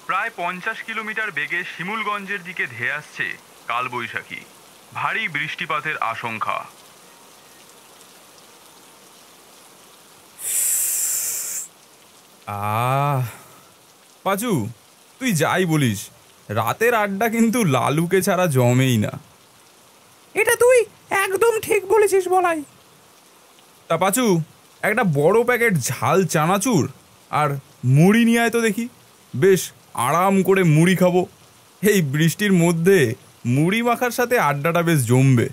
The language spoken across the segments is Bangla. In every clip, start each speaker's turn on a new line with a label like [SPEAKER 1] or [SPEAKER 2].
[SPEAKER 1] প্রায় 50 কিলোমিটার বেগে শিমুলগঞ্জের দিকে ধেয়ে আসছে কালবৈশাখী। ভারী বৃষ্টিপাতের আশঙ্কা।
[SPEAKER 2] পাঁচু, তুই যাই বলিস, রাতের আড্ডা কিন্তু লালুকে ছাড়া জমেই না।
[SPEAKER 3] এটা তুই একদম ঠিক বলেছিস বলাই।
[SPEAKER 2] তা পাঁচু, একটা বড় প্যাকেট ঝাল চানাচুর আর মুড়ি নিয়ে আয় তো দেখি, বেশ আরাম করে মুড়ি খাবো। এই বৃষ্টির মধ্যে মুড়ি মাখার সাথে আড্ডাটা বেশ জমবে।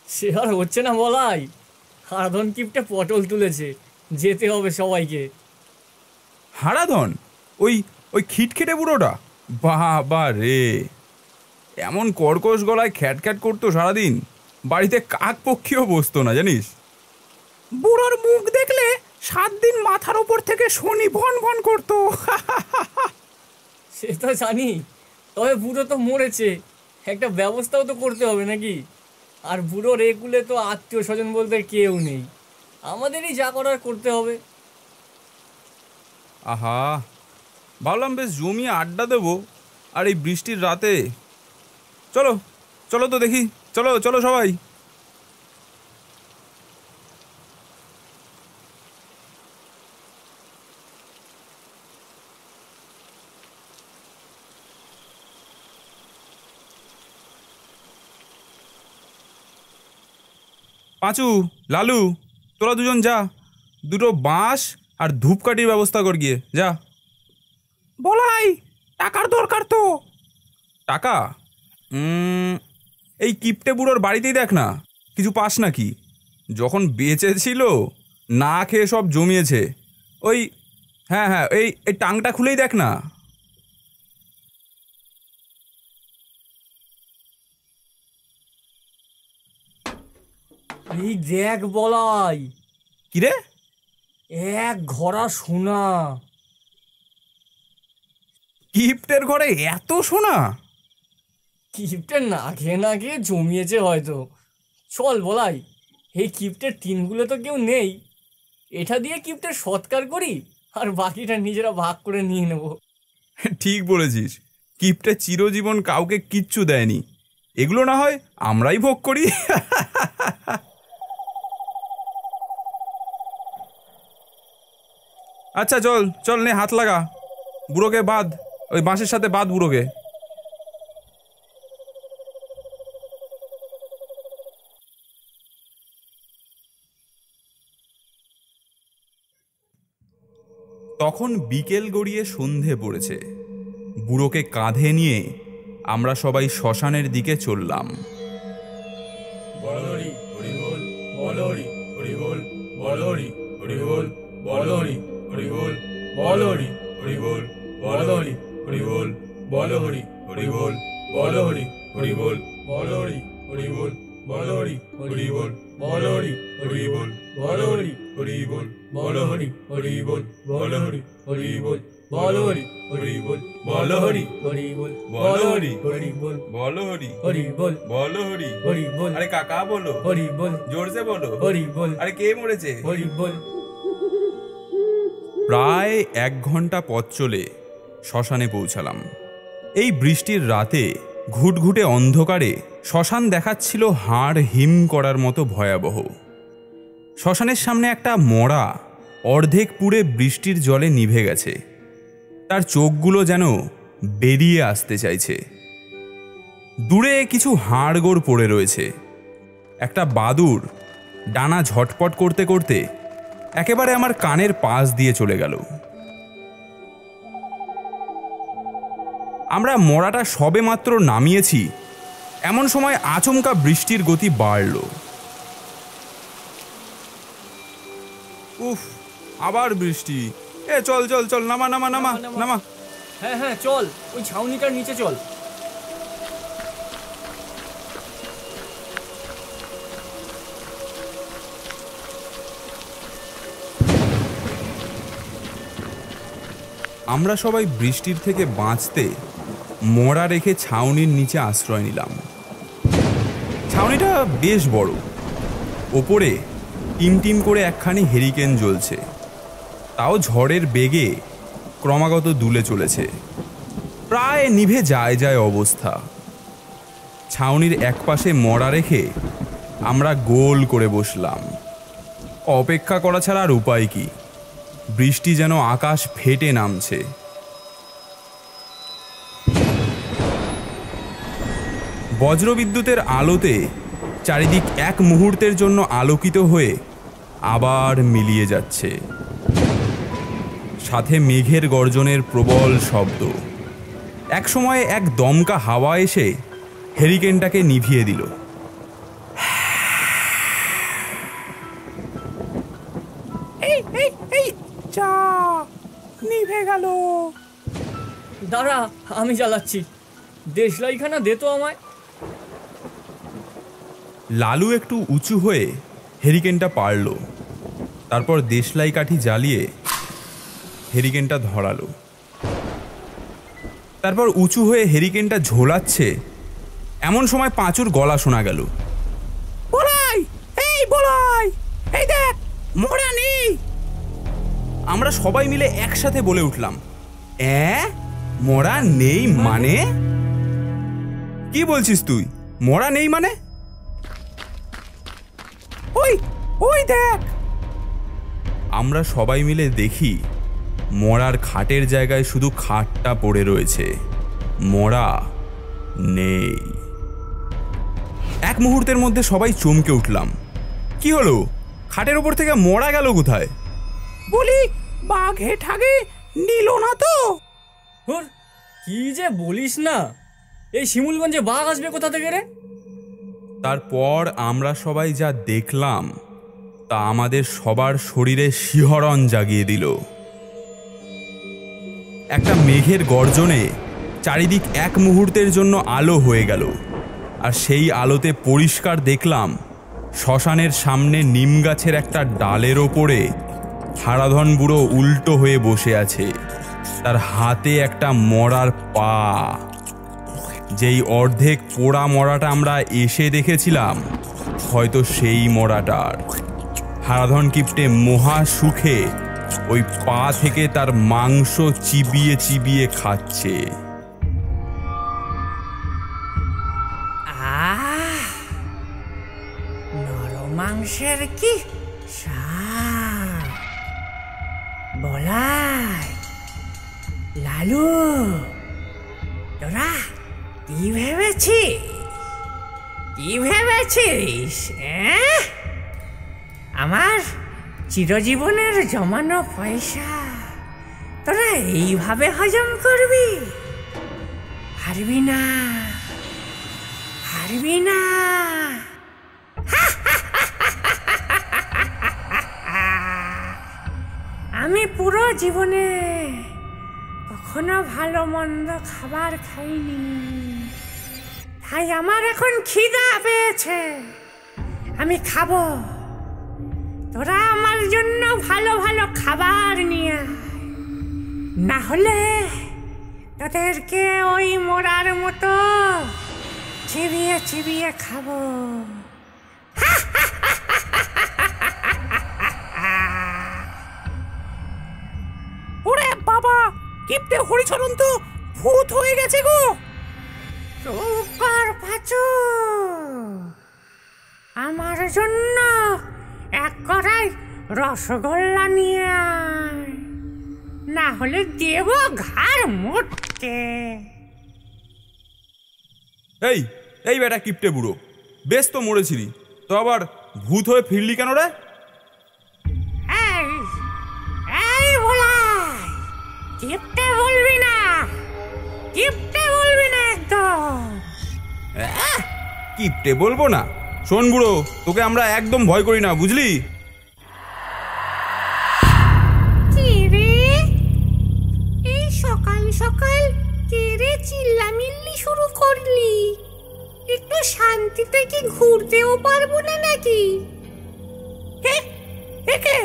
[SPEAKER 4] সে আর হচ্ছে না বলাই, হারাধন কিপটে পটল তুলেছে, যেতে হবে সবাইকে।
[SPEAKER 2] হারাধন? ওই ওই খিটখিটে বুড়োটা? বাবা রে, এমন কর্কশ গলায় খ্যাট খ্যাট করতো সারাদিন, বাড়িতে কাক পক্ষীও বসতো না জানিস।
[SPEAKER 3] বুড়োর মুখ দেখলে 7 দিন মাথার ওপর থেকে শনি ভন ভন করতো।
[SPEAKER 4] সে তো জানি, তবে বুড়ো তো মরেছে, একটা ব্যবস্থাও তো করতে হবে নাকি। আর বুড়োর এগুলো তো আত্মীয় স্বজন বলতে কেউ নেই, আমাদেরই যা করার করতে হবে।
[SPEAKER 2] আহা, ভাবলাম বেশ জমিয়ে আড্ডা দেবো, আর এই বৃষ্টির রাতে। চলো চলো তো দেখি, চলো চলো সবাই। পাঁচু, লালু, তোরা দুজন যা, দুটো বাঁশ আর ধূপকাঠির ব্যবস্থা কর গিয়ে, যা।
[SPEAKER 3] বলাই, টাকার দরকার তো।
[SPEAKER 2] টাকা? এই কিপটে বুড়োর বাড়িতেই দেখ না, কিছু পাস নাকি? যখন বেঁচে ছিল না খেয়ে সব জমিয়েছে। ওই হ্যাঁ হ্যাঁ, এই এই টাংটা খুলেই দেখ না।
[SPEAKER 4] এই দেখ বলাই।
[SPEAKER 2] কিরে?
[SPEAKER 4] এক ঘোড়া সোনা।
[SPEAKER 2] কিপ্টের ঘরে এত সোনা?
[SPEAKER 4] কিপ্টের না খেয়ে না খেয়ে জমিয়েছে হয়তো। চল বলাই, এই কিপ্টের টিনগুলো তো কেউ নেই, এটা দিয়ে কিপ্টের সৎকার করি, আর বাকিটা নিজেরা ভাগ করে নিয়ে নেব।
[SPEAKER 2] ঠিক বলেছিস, কিপ্টে চিরজীবন কাউকে কিচ্ছু দেয়নি, এগুলো না হয় আমরাই ভোগ করি। আচ্ছা চল চল, নে হাত লাগা, বুড়োকে বাঁধ, ওই বাঁশের সাথে বাঁধ বুড়োকে। তখন বিকেল গড়িয়ে সন্ধে পড়েছে। বুড়োকে কাঁধে নিয়ে আমরা সবাই শ্মশানের দিকে চললাম। আরে কাকা বলো, জোরসে বলো, আরে কে মরেছে? প্রায় 1 ঘন্টা পথ চলে শ্মশানে পৌঁছালাম। এই বৃষ্টির রাতে ঘুটঘুটে অন্ধকারে শ্মশান দেখাচ্ছিল হাড় হিম করার মতো ভয়াবহ। শ্মশানের সামনে একটা মরা অর্ধেক পুড়ে বৃষ্টির জলে নিভে গেছে, তার চোখগুলো যেন বেরিয়ে আসতে চাইছে। দূরে কিছু হাড়গোড় পড়ে রয়েছে। একটা বাদুড় ডানা ঝটপট করতে করতে একেবারে আমার কানের পাশ দিয়ে চলে গেল। আমরা মরাটা সবে মাত্র নামিয়েছি, এমন সময় আচমকা বৃষ্টির গতি বাড়ল। উফ, আবার বৃষ্টি। চল চল চল, নামা নামা নামা নামা।
[SPEAKER 4] হ্যাঁ হ্যাঁ চল, ওই ছাউনিটার নিচে চল।
[SPEAKER 2] আমরা সবাই বৃষ্টির থেকে বাঁচতে মোড়া রেখে ছাউনির নিচে আশ্রয় নিলাম। ছাউনিটা বেশ বড়, ওপরে টিম টিম করে একখানি হেরিকেন জ্বলছে। তাও ঝড়ের বেগে ক্রমাগত দুলে চলেছে। প্রায় নিভে যায় অবস্থা। ছাউনির একপাশে মরা রেখে আমরা গোল করে বসলাম। অপেক্ষা করা ছাড়া আর উপায় কি? বৃষ্টি যেন আকাশ ফেটে নামছে। বজ্রবিদ্যুতের আলোতে চারিদিক এক মুহূর্তের জন্য আলোকিত হয়ে আবার মিলিয়ে যাচ্ছে, সাথে মেঘের গর্জনের প্রবল শব্দ। একসময় এক দমকা হাওয়া এসে হেরিকেনটাকে নিভিয়ে দিল।
[SPEAKER 3] এই এই এই যা, নিভে গেল।
[SPEAKER 4] দাঁড়া, আমি জ্বালাচ্ছি। দেশলাইখানা দে তো আমায়।
[SPEAKER 2] লালু একটু উঁচু হয়ে হেরিকেনটা পারল, তারপর দেশলাই কাঠি জ্বালিয়ে হেরিকেনটা ধরালো। তারপর উঁচু হয়ে হেরিকেনটা ঝোলাচ্ছে, এমন সময় পাঁচুর গলা শোনা গেল।
[SPEAKER 3] বলাই, এই বলাই, এই দেখ, মোড়া নেই।
[SPEAKER 2] আমরা সবাই মিলে একসাথে বলে উঠলাম, মরা নেই মানে? কি বলছিস তুই? মরা নেই মানে?
[SPEAKER 3] ওই ওই দেখ।
[SPEAKER 2] আমরা সবাই মিলে দেখি মরার খাটের জায়গায় শুধু খাটটা পড়ে রয়েছে, মরা নেই। এক মুহূর্তের মধ্যে সবাই চমকে উঠলাম। কি হলো? খাটের ওপর থেকে মরা গেল কোথায়?
[SPEAKER 3] বলি, বাঘে ঠাগে নিল না তো?
[SPEAKER 4] কি যে বলিস না, এই শিমুলগঞ্জে বাঘ আসবে কোথা থেকে রে?
[SPEAKER 2] তারপর আমরা সবাই যা দেখলাম তা আমাদের সবার শরীরে শিহরণ জাগিয়ে দিল। একটা মেঘের গর্জনে চারিদিক এক মুহূর্তের জন্য আলো হয়ে গেল, আর সেই আলোতে পরিষ্কার দেখলাম শ্মশানের সামনে নিম গাছের একটা ডালের ওপরে হারাধন বুড়ো উল্টো হয়ে বসে আছে, তার হাতে একটা মরার পা। যেই অর্ধেক পোড়া মরাটা আমরা এসে দেখেছিলাম, হয়তো সেই মরাটার। হারাধন কিপ্টে মহা সুখে ওই পা থেকে তার মাংস চিবিয়ে চিবিয়ে খাচ্ছে।
[SPEAKER 3] নরম মাংসের কি স্বাদ! বলাই, লালু, তোরা কি ভেবেছিস? আমার চিরজীবনের জমানো পয়সা তোরা এইভাবে হজম করবি? পারবি না। আমি পুরো জীবনে কখনো ভালো মন্দ খাবার খাইনি, তাই আমার এখন খিদা পেয়েছে, আমি খাবো। তোরা আমার জন্য ভালো ভালো খাবার নিয়ে আয়, না হলে তোদেরকে ওই মোড়ার মতো চিবিয়ে চিবিয়ে খাবো। ওরে বাবা, কিপ্টে হরিচরণ তো ভূত হয়ে গেছে গো। চুপ কর পাঁচু, আমার জন্য এক কড়াই রসগোল্লা নিয়ে আয়, না হলে দেব ঘাড় মোটকে।
[SPEAKER 2] এই বেটা কিপ্টে বুড়ো, বেশ তো মরেছিলি, তো আবার ভূত হয়ে ফিরলি কেন রে?
[SPEAKER 3] এই বলাই, কিপ্টে বলবি না একদম।
[SPEAKER 2] কিপ্টে বলবো না? শোন বুড়ো, তোকে আমরা একদম ভয় করি না, বুঝলি?
[SPEAKER 3] কি রে, এই সকাল সকাল কে রে চিল্লামিল্লি শুরু করলি? একটু শান্তিতে কি ঘুরতেও পারবো না নাকি? একে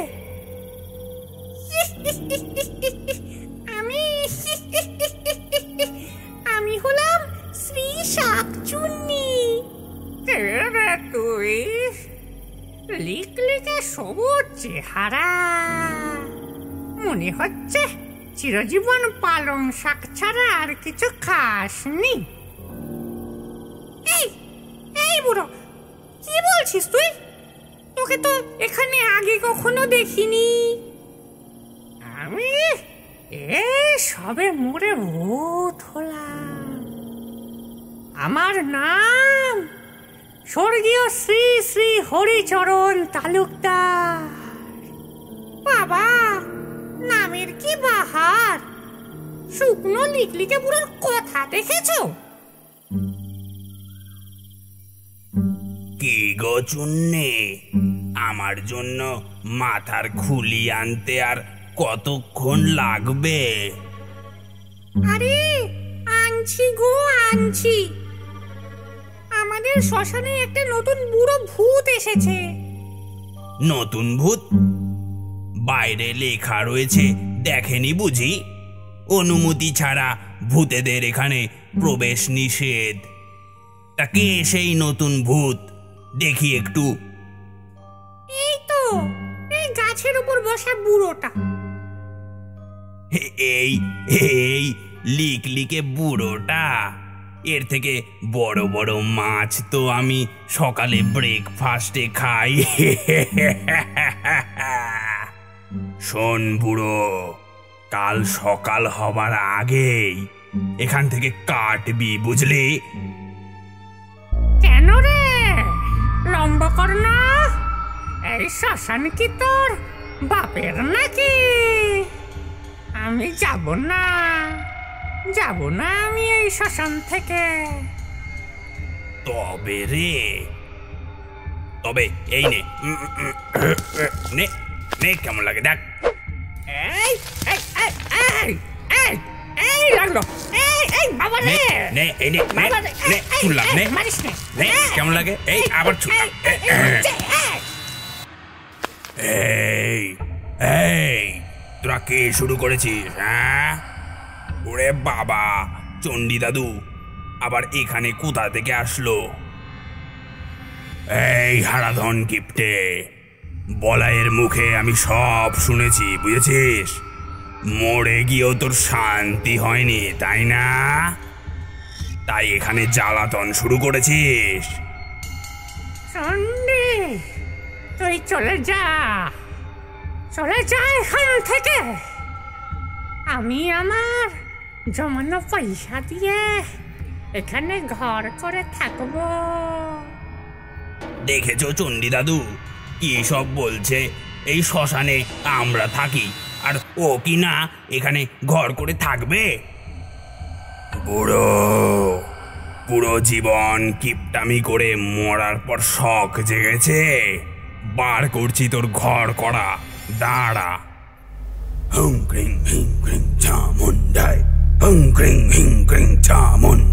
[SPEAKER 3] আমি হলাম শ্রী শাকচুন্নি। তুই লিখলে যে সবুজ চেহারা, মনে হচ্ছে চিরজীবন পালং শাক ছাড়া আর কিছু খাসনি। এই এই বুড়ো, কি বলছিস তুই? তোকে তো এখানে আগে কখনো দেখিনি। আমি সবে মরে ভূত হলাম। আমার নাম স্বর্গীয় শ্রী শ্রী হরিচরণ তালুকদার। বাবা, নামের কি বাহার! শুকনো লিকলিকে বুড়োর কথা দেখেছো?
[SPEAKER 5] কি গো চুন্নি, আমার জন্য মাথার খুলি আনতে আর কতক্ষণ লাগবে?
[SPEAKER 3] আরে আনছি গো আনছি। আমাদের শ্মশানে একটা নতুন বুড়ো ভূত এসেছে।
[SPEAKER 5] নতুন ভূত? বাইরে লেখা রয়েছে দেখেনি বুঝি? অনুমতি ছাড়া ভূতেদের এখানে প্রবেশ নিষেধ। তা কে সেই নতুন ভূত, দেখি একটু।
[SPEAKER 3] এই তো, এই গাছের উপর বসা বুড়োটা।
[SPEAKER 5] এই এই লিকলিকে বুড়োটা? এর থেকে বড় বড় মাছ তো আমি সকালে ব্রেকফাস্টে খাই। শোন বুড়ো, কাল সকাল হবার আগেই এখান থেকে কাটবি, বুঝলি?
[SPEAKER 3] কেন রে লম্বা কর না? এই শ্মশান কি তোর বাপের নাকি? আমি যাব না, যাব না আমি এই শ্মশান থেকে।
[SPEAKER 5] তবে রে, তবে এই নে নে নে, কেমন লাগে দেখ।
[SPEAKER 3] এই এই এই এই এই লাগলো। এই এই বাবা রে,
[SPEAKER 5] নে এই নে নে নে, ছুড়লাম, নে
[SPEAKER 3] মারিস নে।
[SPEAKER 5] নে, কেমন লাগে? এই আবার ছুড়লাম। এই এই, তোরা কে শুরু করেছিস? হ্যাঁ, ওরে বাবা, চণ্ডী দাদু আবার এখানে কোথা থেকে আসলো? এই হারাধন কিপ্টে, বলাইয়ের মুখে আমি সব শুনেছি, বুঝেছিস? মরে গিয়েও তোর শান্তি হয়নি, তাই না? তাই এখানে জ্বালাতন শুরু করেছিস।
[SPEAKER 3] চন্ডী, তুই চলে যা, চলে যা এখান থেকে। আমি আমার জমানো পয়সা দিয়ে এখানে ঘর করে থাকবো।
[SPEAKER 5] দেখেছো চণ্ডী দাদু কি সব বলছে? এই শ্মশানে আমরা থাকি আর ও কি না এখানে ঘর করে থাকবে? বুড়ো, পুরো জীবন কিপটামি করে মরার পর শখ জেগেছে। বার করছি তোর ঘর করা, দাঁড়া। হুম ক্রিং হিং ক্রিং চামুন্ডাই, হুম ক্রিং হিং ক্রিং চামুন্ডাই।